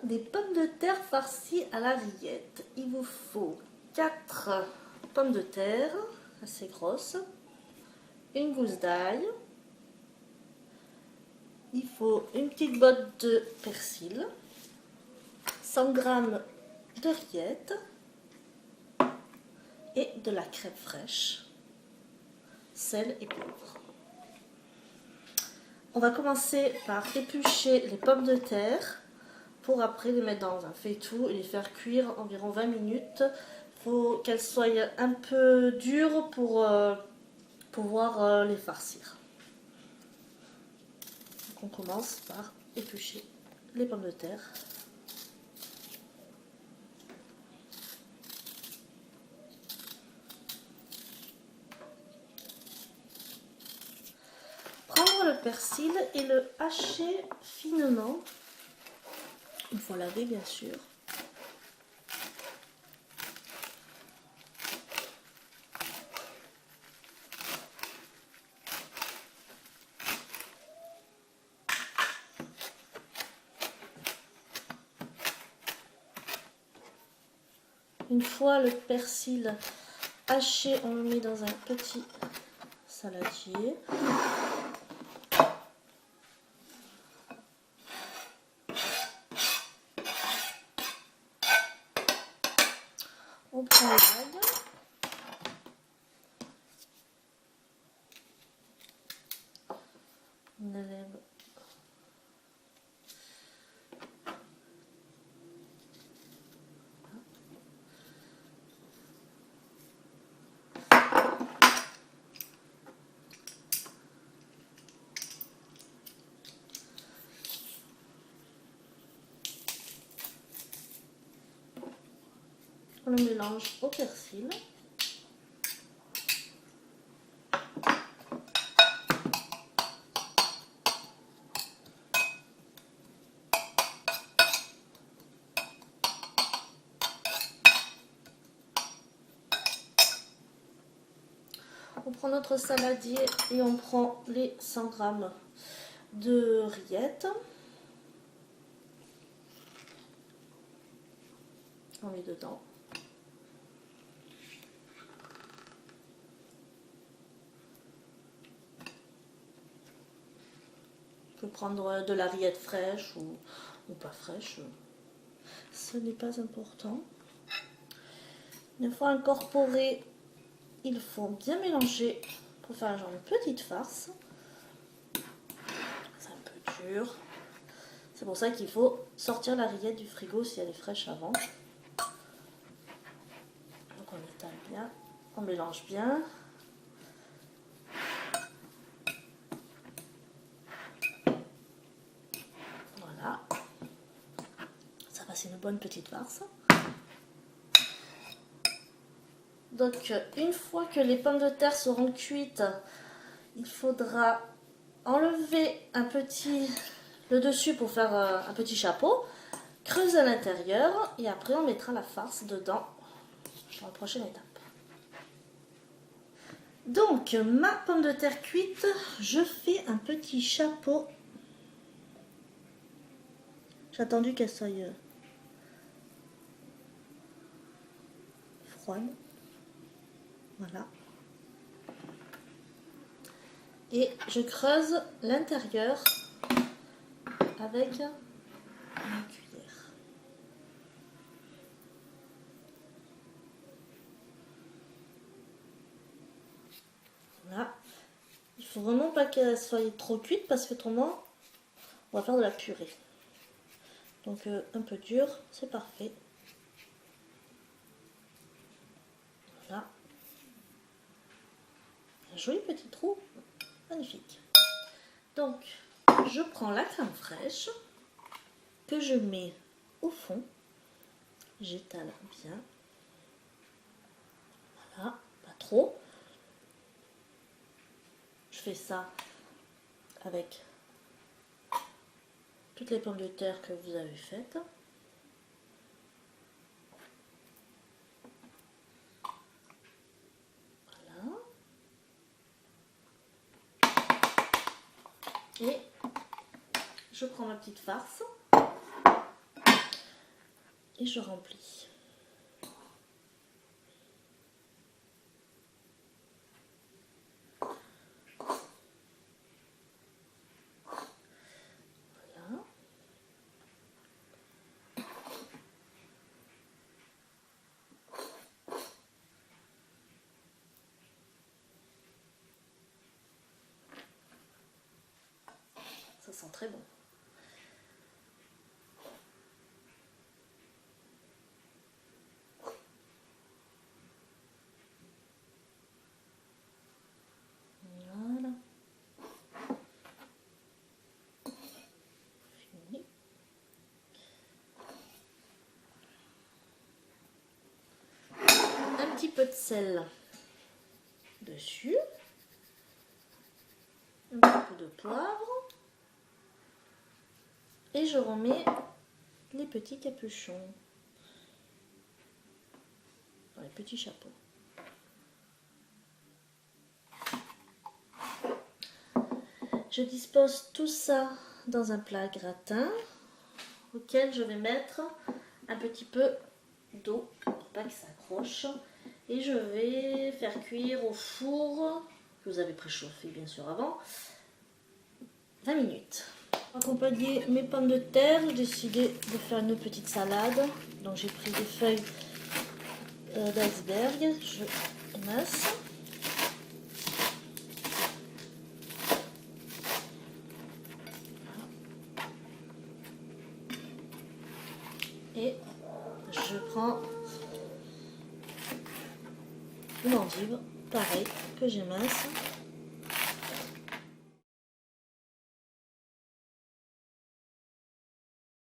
des pommes de terre farcies à la rillette. Il vous faut 4 pommes de terre assez grosses, une gousse d'ail, il faut une petite botte de persil, 100 g de rillettes et de la crème fraîche, sel et poivre. On va commencer par éplucher les pommes de terre pour après les mettre dans un faitout et les faire cuire environ 20 minutes. Il faut qu'elles soient un peu dures pour pouvoir les farcir. Donc on commence par éplucher les pommes de terre. Prendre le persil et le hacher finement, une fois lavé bien sûr. Une fois le persil haché, on le met dans un petit saladier. On prend l'ail. On enlève on le mélange au persil. On prend notre saladier et on prend les 100 g de rillettes. On met dedans. On peut prendre de la rillette fraîche ou pas fraîche. Ce n'est pas important. Une fois incorporé, il faut bien mélanger pour faire genre une petite farce. C'est un peu dur. C'est pour ça qu'il faut sortir la rillette du frigo si elle est fraîche avant. Donc on étale bien, on mélange bien. Voilà. Ça va, c'est une bonne petite farce. Donc une fois que les pommes de terre seront cuites, il faudra enlever le dessus pour faire un petit chapeau, creuser à l'intérieur et après on mettra la farce dedans dans la prochaine étape. Donc ma pomme de terre cuite, je fais un petit chapeau. J'ai attendu qu'elle soit froide. Voilà. Et je creuse l'intérieur avec une cuillère. Voilà. Il faut vraiment pas qu'elle soit trop cuite parce qu'autrement on va faire de la purée. Donc un peu dur, c'est parfait. Voilà. Un joli petit trou, magnifique. Donc je prends la crème fraîche que je mets au fond, j'étale bien, voilà, pas trop. Je fais ça avec toutes les pommes de terre que vous avez faites. Voilà. Et je prends ma petite farce Et je remplis. Voilà. Ça sent très bon. Voilà. Fini. Un petit peu de sel dessus. Un petit peu de poivre. Et je remets les petits capuchons dans les petits chapeaux. Je dispose tout ça dans un plat gratin auquel je vais mettre un petit peu d'eau pour pas que ça accroche. Et je vais faire cuire au four, que vous avez préchauffé bien sûr avant, 20 minutes. Pour accompagner mes pommes de terre, j'ai décidé de faire une petite salade. Donc j'ai pris des feuilles d'iceberg, je émince. Et je prends une endive, pareil, que j'émince.